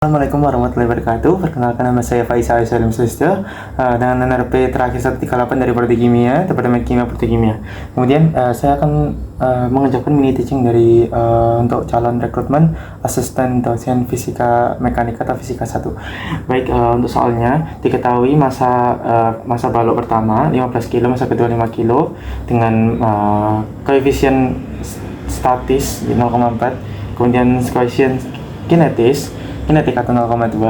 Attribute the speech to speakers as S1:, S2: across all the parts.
S1: Assalamualaikum warahmatullahi wabarakatuh. Perkenalkan, nama saya Faisal Salim Sulistyo dengan NRP terakhir 138 dari Prodi Kimia, Departemen Kimia Kimia. Kemudian saya akan mengajarkan mini teaching dari untuk calon rekrutmen asisten dosen fisika mekanika atau fisika 1. Baik, untuk soalnya diketahui masa balok pertama 15 kilo, masa kedua 5 kilo dengan koefisien statis 0,4, kemudian koefisien kinetik atau 0,2.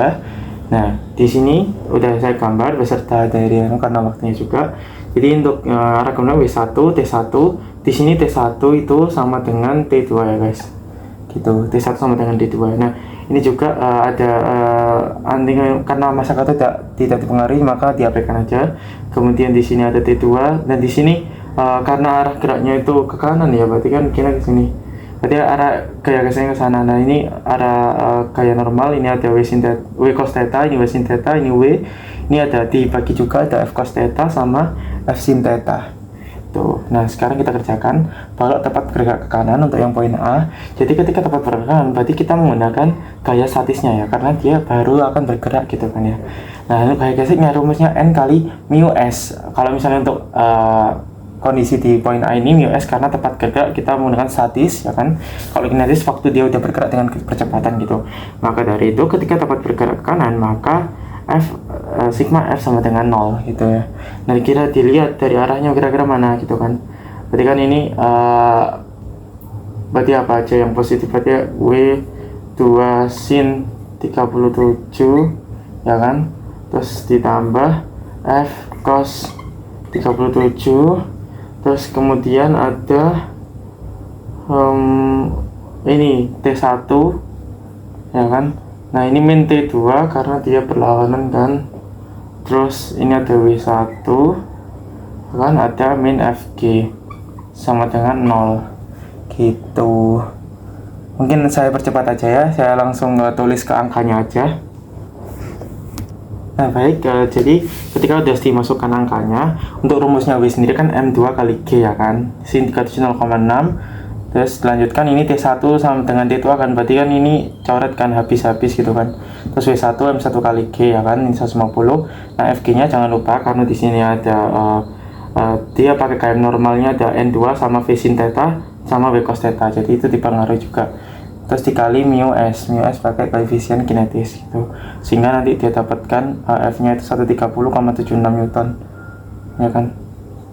S1: Nah, di sini udah saya gambar beserta dari karena waktunya juga. Jadi untuk rekomendasi W1, T1, di sini T1 itu sama dengan T2 ya guys. Gitu, T1 sama dengan T2. Nah, ini juga ada karena masa kata tidak dipengaruhi maka diabaikan aja. Kemudian di sini ada T2 dan di sini karena arah geraknya itu ke kanan ya, berarti kan kira ke sini. Berarti arah gaya gesengnya ke sana. Nah, ini arah gaya normal. Ini ada W cos theta, ini W sin theta, ini W. Ini ada dibagi juga, ada F cos theta sama F sin theta. Tuh. Nah, sekarang kita kerjakan balok tepat bergerak ke kanan untuk yang poin A. Jadi ketika tepat bergerak ke kanan, berarti kita menggunakan gaya statisnya ya, karena dia baru akan bergerak gitu kan ya. Nah, untuk gaya geseknya rumusnya N kali mu S. Kalau misalnya untuk kondisi di poin A ini mu S karena tepat gerak kita menggunakan statis ya kan. Kalau kinetis waktu dia udah bergerak dengan percepatan gitu. Maka dari itu ketika tepat bergerak ke kanan maka sigma F sama dengan 0 gitu ya. Nah, kira dilihat dari arahnya kira-kira mana gitu kan. Berarti kan ini berarti apa aja yang positif, berarti W 2 sin 37 ya kan. Terus ditambah F cos 37. Terus kemudian ada ini T1 ya kan. Nah, ini min T2 karena dia berlawanan kan. Terus ini ada W1 kan, ada min FG sama dengan 0 gitu. Mungkin saya percepat aja ya, saya langsung tulis ke angkanya aja. Nah, baik, jadi ketika udah dimasukkan angkanya, untuk rumusnya W sendiri kan M2 kali G ya kan, sin 37 0,6. Terus dilanjutkan ini T1 sama dengan T2 kan, berarti kan ini coret kan habis-habis gitu kan. Terus W1 M1 kali G ya kan, ini 150. Nah, FG nya jangan lupa karena di sini ada dia pakai KM normalnya ada N2 sama V sin theta sama W cos theta, jadi itu dipengaruhi juga. Terus dikali mu S pakai koefisien kinetis gitu, sehingga nanti dia dapatkan F nya itu 130,76 Newton ya kan.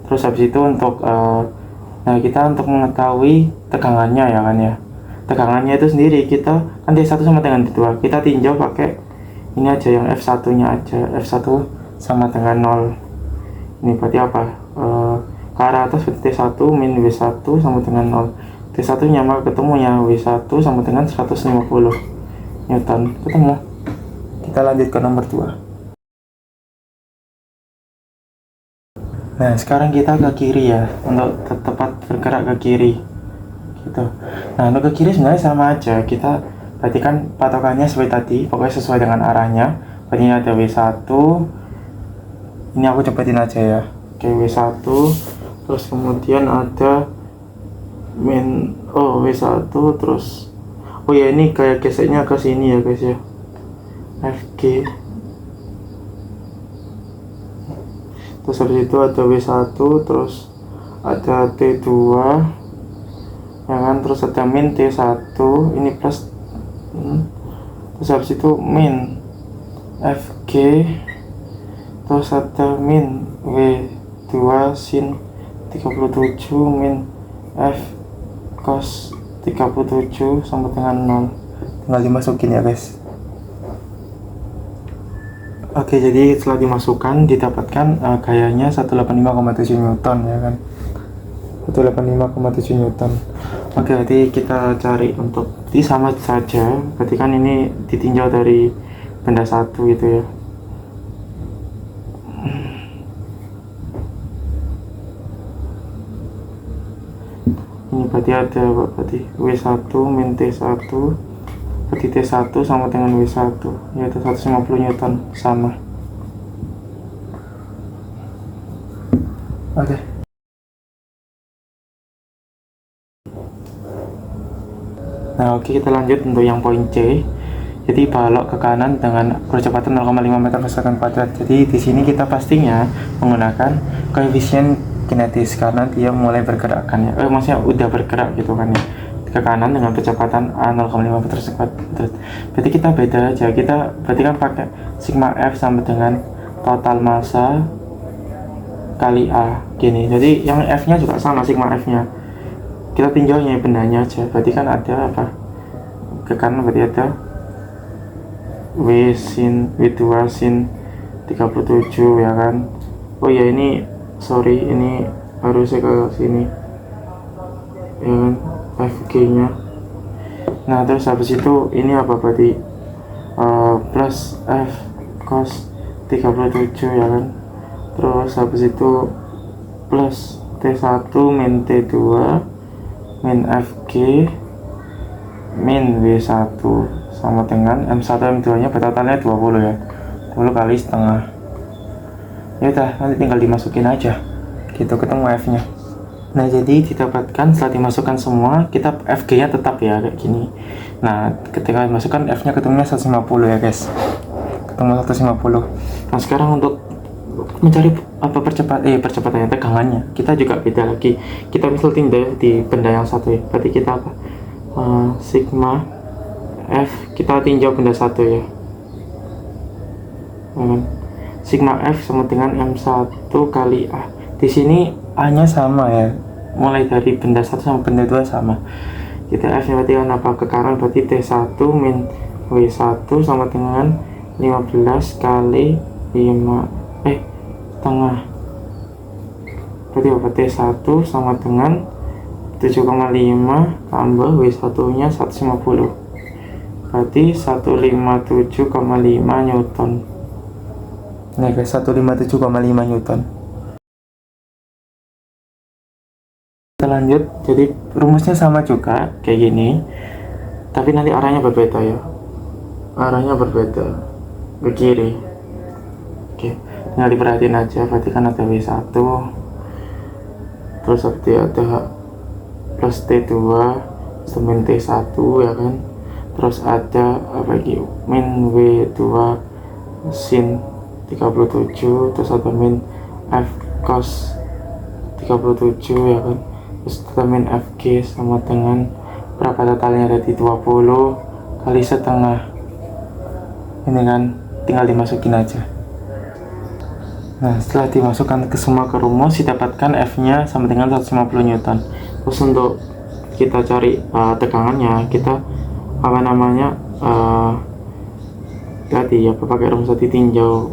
S1: Terus habis itu untuk nah, kita untuk mengetahui tegangannya ya kan ya, tegangannya itu sendiri kita kan T1 sama dengan T2, kita tinjau pakai ini aja yang F1 nya aja, F1 sama dengan 0. Ini berarti apa, ke arah atas berarti T1 min W1 sama dengan 0. T1 nya maka ketemunya W1 sama dengan 150 Newton, ketemu. Kita lanjut ke nomor 2. Nah, sekarang kita ke kiri ya, untuk tepat bergerak ke kiri gitu. Nah, untuk ke kiri sebenarnya sama aja, kita berarti kan patokannya seperti tadi, pokoknya sesuai dengan arahnya. Berarti ini ada W1, ini aku cepetin aja ya. Oke, W1, terus kemudian ada W1, terus ya ini kayak geseknya ke sini ya guys ya, FG. Terus habis itu ada W1, terus ada T2 ya kan, terus ada min T1, ini plus, terus habis itu min FG, terus ada min W2 sin 37 min F cos 37 sama dengan 0. Tinggal dimasukin ya guys. Oke, jadi setelah dimasukkan didapatkan gayanya 185,7 Newton ya kan, 185,7 Newton. Oke, berarti kita cari untuk ini sama saja, berarti kan ini ditinjau dari benda satu gitu ya. Ini berarti ada berarti W1 min T1, berarti T1 sama dengan W1 yaitu 150 Newton sama. Oke. Nah, oke, kita lanjut untuk yang poin C. Jadi balok ke kanan dengan kecepatan 0,5 meter per second kuadrat. Jadi di sini kita pastinya menggunakan koefisien kinetis karena dia mulai bergerak kan ya. Maksudnya udah bergerak gitu kan ya. Ke kanan dengan kecepatan 0,5 meter per second kuadrat. Berarti kita beda aja. Kita berarti kan pakai sigma F sama dengan total massa kali A gini. Jadi yang F-nya juga sama sigma F-nya. Kita tinjaunya bendanya aja. Berarti kan ada apa? Ke kanan berarti ada W2 sin 37 ya kan. Oh ya ini sorry, ini harusnya ke sini ya kan, FG nya. Nah terus habis itu ini apa berarti plus F cos 37 ya kan. Terus habis itu plus T1 min T2 min FG min W1 sama dengan M1 M2 nya totalnya 20 ya, 20 kali setengah. Ya udah, nanti tinggal dimasukin aja gitu, ketemu F nya. Nah jadi didapatkan setelah dimasukkan semua, kita FG nya tetap ya kayak gini. Nah ketika dimasukkan F nya ketemunya 150 ya guys, ketemu 150. Nah sekarang untuk mencari apa percepatannya, tegangannya, kita juga beda lagi. Kita misal tindak di benda yang satu ya, berarti kita apa, sigma F, kita tinjau benda satu ya. Sigma F sama dengan M1 kali A. Di sini A-nya sama ya. Mulai dari benda satu sama benda 2 sama. Kita F-nya berarti kan apa? Ke kanan berarti T1 min W1 sama dengan 15 kali 5 setengah. Berarti apa? T1 sama dengan 7,5 tambah W1-nya 150. Berarti 157,5 Newton. Nah guys, 157,5 Newton. Kita lanjut, jadi rumusnya sama juga kayak gini, tapi nanti arahnya berbeda ya. Arahnya berbeda ke kiri. Oke, tinggal diperhatiin aja. Berarti kan ada W1, terus berarti ada plus T2 min T1 ya kan. Terus ada apa lagi, min W2 sin 37, terus ada min F cos 37 ya kan. Terus ada min FG sama dengan berapa totalnya, dari 20 kali setengah. Ini kan tinggal dimasukin aja. Nah setelah dimasukkan ke semua ke rumus, didapatkan F nya sama dengan 150 Newton. Terus untuk kita cari tegangannya, kita apa namanya tadi ya pakai rumus tadi, tinjau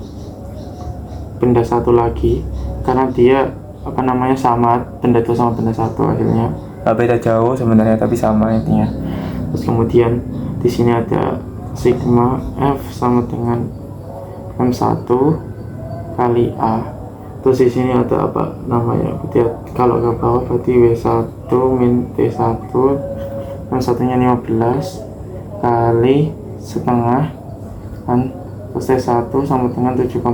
S1: benda satu lagi karena dia apa namanya sama, benda itu sama benda satu, hasilnya beda jauh sebenarnya tapi sama intinya. Terus kemudian di sini ada sigma F sama dengan M1 kali A. Terus di sini ada apa namanya, berarti kalau ke bawah berarti W1 min T1, M1 nya 15 kali setengah kan, terus T1 sama dengan 7,5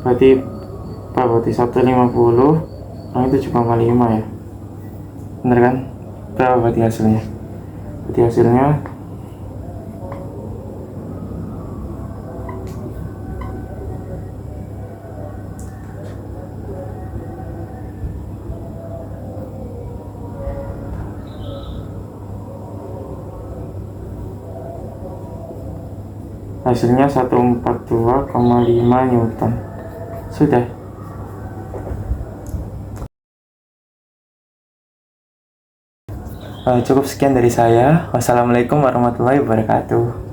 S1: berarti apa, berarti 150 kurang 7,5 ya, bener kan? Berapa berarti hasilnya? Berarti hasilnya hasilnya 142,5 Newton. Sudah. Cukup sekian dari saya. Wassalamualaikum warahmatullahi wabarakatuh.